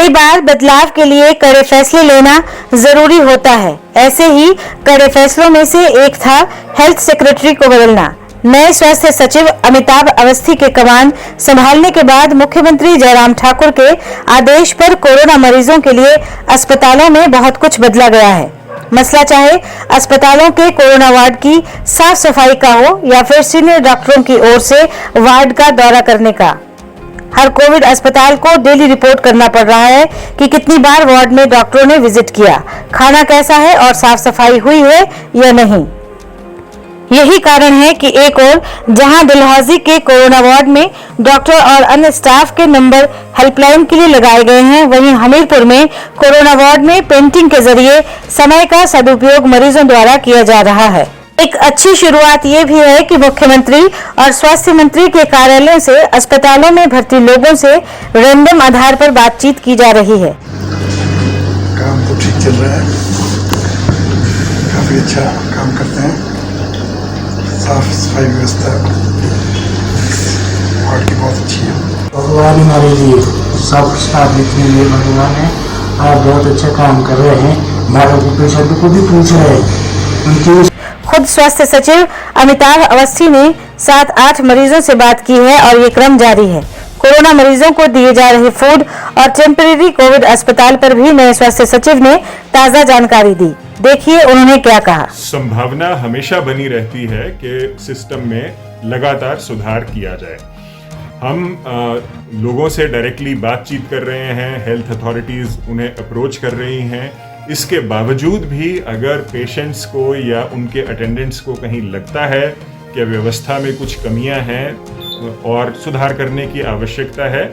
कई बार बदलाव के लिए कड़े फैसले लेना जरूरी होता है। ऐसे ही कड़े फैसलों में से एक था हेल्थ सेक्रेटरी को बदलना। नए स्वास्थ्य सचिव अमिताभ अवस्थी के कमान संभालने के बाद मुख्यमंत्री जयराम ठाकुर के आदेश पर कोरोना मरीजों के लिए अस्पतालों में बहुत कुछ बदला गया है। मसला चाहे अस्पतालों के कोरोना वार्ड की साफ सफाई का हो या फिर सीनियर डॉक्टरों की ओर से वार्ड का दौरा करने का। हर कोविड अस्पताल को डेली रिपोर्ट करना पड़ रहा है कि कितनी बार वार्ड में डॉक्टरों ने विजिट किया, खाना कैसा है और साफ सफाई हुई है या नहीं। यही कारण है कि एक और जहां डलहौजी के कोरोना वार्ड में डॉक्टर और अन्य स्टाफ के नंबर हेल्पलाइन के लिए लगाए गए हैं, वहीं हमीरपुर में कोरोना वार्ड में पेंटिंग के जरिए समय का सदुपयोग मरीजों द्वारा किया जा रहा है। एक अच्छी शुरुआत ये भी है कि मुख्यमंत्री और स्वास्थ्य मंत्री के कार्यालय से अस्पतालों में भर्ती लोगों से रैंडम आधार पर बातचीत की जा रही है। काम तो ठीक चल रहा है, काफी अच्छा काम करते हैं। साफ सफाई व्यवस्था वार्ड की बहुत अच्छी है। भगवान हमारे लिए सब स्टाफ लिखने लिए भगवान है। आप बहुत अच्छा काम कर रहे हैं। हमारे पेशेंट को भी पूछ रहे हैं उनकी। खुद स्वास्थ्य सचिव अमिताभ अवस्थी ने 7-8 मरीजों से बात की है और ये क्रम जारी है। कोरोना मरीजों को दिए जा रहे फूड और टेम्परेरी कोविड अस्पताल पर भी नए स्वास्थ्य सचिव ने ताजा जानकारी दी। देखिए उन्होंने क्या कहा। संभावना हमेशा बनी रहती है कि सिस्टम में लगातार सुधार किया जाए। हम लोगों से डायरेक्टली बातचीत कर रहे हैं, हेल्थ अथॉरिटीज उन्हें अप्रोच कर रही हैं। इसके बावजूद भी अगर पेशेंट्स को या उनके अटेंडेंट्स को कहीं लगता है कि व्यवस्था में कुछ कमियां हैं और सुधार करने की आवश्यकता है,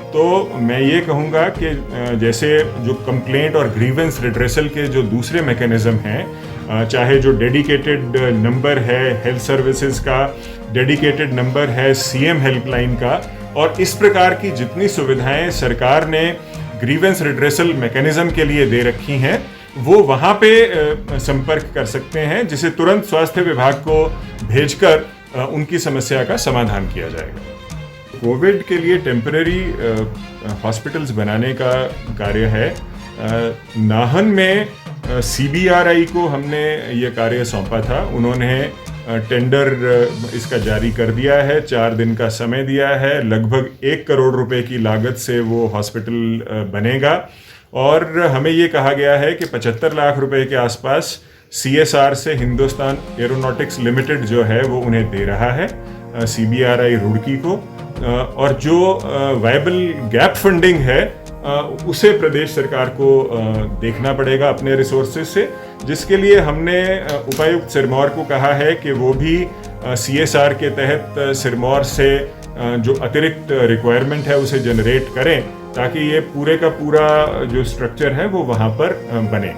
तो मैं ये कहूँगा कि जैसे जो कंप्लेंट और ग्रीवेंस रिड्रेसल के जो दूसरे मैकेनिज्म हैं, चाहे जो डेडिकेटेड नंबर है हेल्थ सर्विसेज का, डेडिकेटेड नंबर है सीएम हेल्पलाइन का, और इस प्रकार की जितनी सुविधाएं सरकार ने ग्रीवेंस रिड्रेसल मैकेनिज्म के लिए दे रखी हैं, वो वहाँ पे संपर्क कर सकते हैं, जिसे तुरंत स्वास्थ्य विभाग को भेजकर उनकी समस्या का समाधान किया जाएगा। कोविड के लिए टेम्परेरी हॉस्पिटल्स बनाने का कार्य है। नाहन में सीबीआरआई को हमने ये कार्य सौंपा था। उन्होंने टेंडर इसका जारी कर दिया है, 4 दिन का समय दिया है। लगभग 1 करोड़ रुपए की लागत से वो हॉस्पिटल बनेगा और हमें ये कहा गया है कि 75 लाख रुपए के आसपास CSR से हिंदुस्तान एरोनॉटिक्स लिमिटेड जो है वो उन्हें दे रहा है, CBRI रुड़की को, और जो वायबल गैप फंडिंग है उसे प्रदेश सरकार को देखना पड़ेगा अपने रिसोर्सेज से, जिसके लिए हमने उपायुक्त सिरमौर को कहा है कि वो भी CSR के तहत सिरमौर से जो अतिरिक्त रिक्वायरमेंट है उसे जनरेट करें, ताकि ये पूरे का पूरा जो स्ट्रक्चर है वो वहाँ पर बने।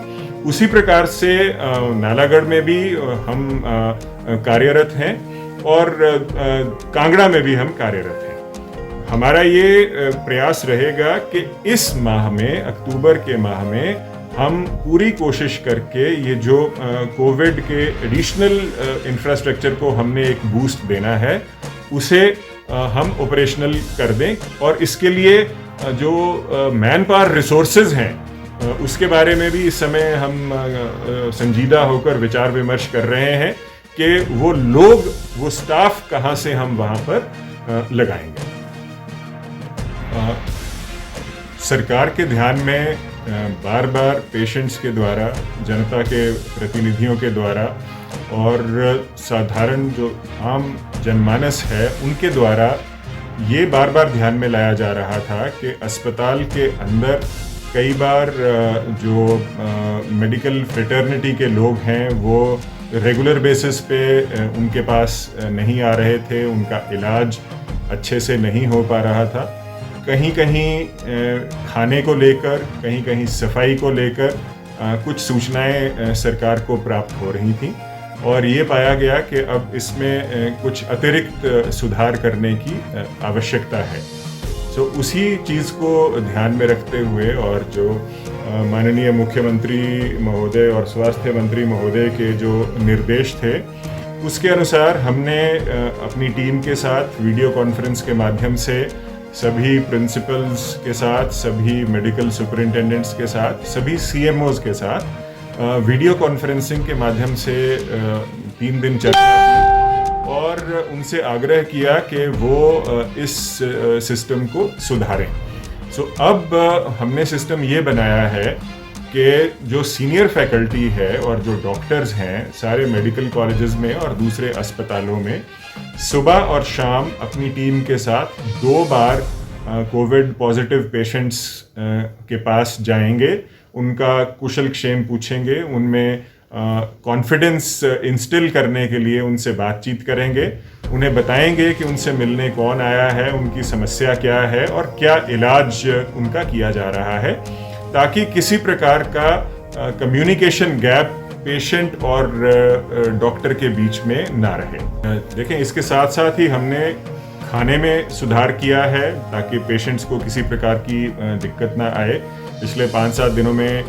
उसी प्रकार से नालागढ़ में भी हम कार्यरत हैं और कांगड़ा में भी हम कार्यरत हैं। हमारा ये प्रयास रहेगा कि इस माह में, अक्टूबर के माह में, हम पूरी कोशिश करके ये जो कोविड के एडिशनल इंफ्रास्ट्रक्चर को हमने एक बूस्ट देना है उसे हम ऑपरेशनल कर दें, और इसके लिए जो मैन पावर रिसोर्सेज हैं उसके बारे में भी इस समय हम संजीदा होकर विचार विमर्श कर रहे हैं कि वो लोग, वो स्टाफ कहाँ से हम वहाँ पर लगाएंगे। सरकार के ध्यान में बार बार पेशेंट्स के द्वारा, जनता के प्रतिनिधियों के द्वारा और साधारण जो आम जनमानस है उनके द्वारा ये बार बार ध्यान में लाया जा रहा था कि अस्पताल के अंदर कई बार जो मेडिकल फ्रेटर्निटी के लोग हैं वो रेगुलर बेसिस पे उनके पास नहीं आ रहे थे, उनका इलाज अच्छे से नहीं हो पा रहा था। कहीं कहीं खाने को लेकर, कहीं कहीं सफाई को लेकर कुछ सूचनाएं सरकार को प्राप्त हो रही थी, और ये पाया गया कि अब इसमें कुछ अतिरिक्त सुधार करने की आवश्यकता है। तो उसी चीज़ को ध्यान में रखते हुए और जो माननीय मुख्यमंत्री महोदय और स्वास्थ्य मंत्री महोदय के जो निर्देश थे उसके अनुसार हमने अपनी टीम के साथ वीडियो कॉन्फ्रेंस के माध्यम से सभी प्रिंसिपल्स के साथ, सभी मेडिकल सुपरिंटेंडेंट्स के साथ, सभी सीएमओज के साथ वीडियो कॉन्फ्रेंसिंग के माध्यम से 3 दिन चर्चा की और उनसे आग्रह किया कि वो इस सिस्टम को सुधारें। अब हमने सिस्टम ये बनाया है कि जो सीनियर फैकल्टी है और जो डॉक्टर्स हैं सारे मेडिकल कॉलेजेस में और दूसरे अस्पतालों में सुबह और शाम अपनी टीम के साथ 2 बार कोविड पॉजिटिव पेशेंट्स के पास जाएंगे, उनका कुशल क्षेम पूछेंगे, उनमें कॉन्फिडेंस इंस्टिल करने के लिए उनसे बातचीत करेंगे, उन्हें बताएंगे कि उनसे मिलने कौन आया है, उनकी समस्या क्या है और क्या इलाज उनका किया जा रहा है, ताकि किसी प्रकार का कम्युनिकेशन गैप पेशेंट और डॉक्टर के बीच में ना रहे। देखें, इसके साथ साथ ही हमने खाने में सुधार किया है ताकि पेशेंट्स को किसी प्रकार की दिक्कत ना आए। पिछले 5-7 दिनों में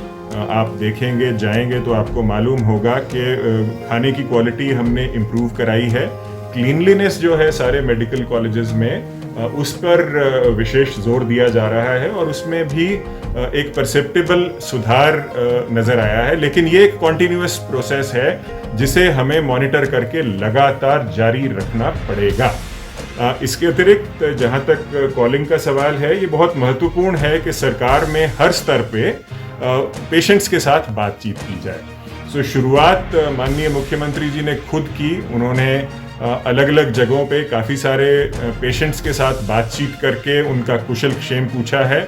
आप देखेंगे, जाएंगे तो आपको मालूम होगा कि खाने की क्वालिटी हमने इम्प्रूव कराई है। क्लीनलीनेस जो है सारे मेडिकल कॉलेजेस में उस पर विशेष जोर दिया जा रहा है और उसमें भी एक परसेप्टेबल सुधार नज़र आया है। लेकिन ये एक कॉन्टिन्यूअस प्रोसेस है जिसे हमें मॉनिटर करके लगातार जारी रखना पड़ेगा। इसके अतिरिक्त जहाँ तक कॉलिंग का सवाल है, ये बहुत महत्वपूर्ण है कि सरकार में हर स्तर पे पेशेंट्स के साथ बातचीत की जाए। शुरुआत माननीय मुख्यमंत्री जी ने खुद की। उन्होंने अलग अलग जगहों पे काफ़ी सारे पेशेंट्स के साथ बातचीत करके उनका कुशल क्षेम पूछा है।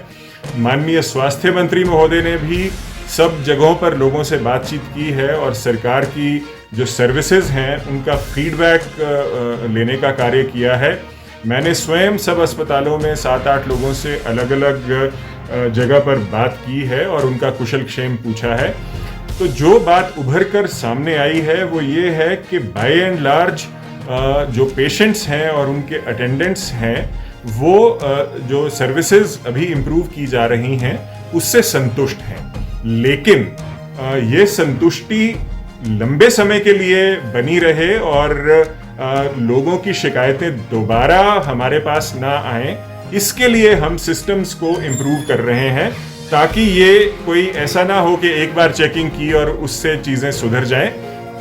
माननीय स्वास्थ्य मंत्री महोदय ने भी सब जगहों पर लोगों से बातचीत की है और सरकार की जो सर्विसेज हैं उनका फीडबैक लेने का कार्य किया है। मैंने स्वयं सब अस्पतालों में 7-8 लोगों से अलग अलग जगह पर बात की है और उनका कुशल क्षेम पूछा है। तो जो बात उभर कर सामने आई है वो ये है कि बाय एंड लार्ज जो पेशेंट्स हैं और उनके अटेंडेंट्स हैं वो जो सर्विसेज अभी इम्प्रूव की जा रही हैं उससे संतुष्ट हैं। लेकिन ये संतुष्टि लंबे समय के लिए बनी रहे और लोगों की शिकायतें दोबारा हमारे पास ना आए, इसके लिए हम सिस्टम्स को इम्प्रूव कर रहे हैं ताकि ये कोई ऐसा ना हो कि एक बार चेकिंग की और उससे चीज़ें सुधर जाएं।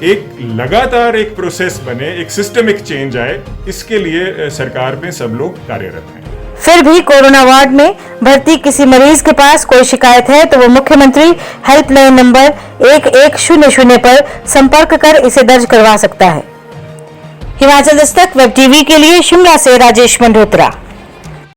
एक लगातार एक प्रोसेस बने, एक सिस्टमिक चेंज आए, इसके लिए सरकार में सब लोग कार्यरत हैं। फिर भी कोरोना वार्ड में भर्ती किसी मरीज के पास कोई शिकायत है तो वो मुख्यमंत्री हेल्पलाइन नंबर 1100 पर संपर्क कर इसे दर्ज करवा सकता है। हिमाचल दस्तक वेब टीवी के लिए शिमला से राजेश मंडोत्रा।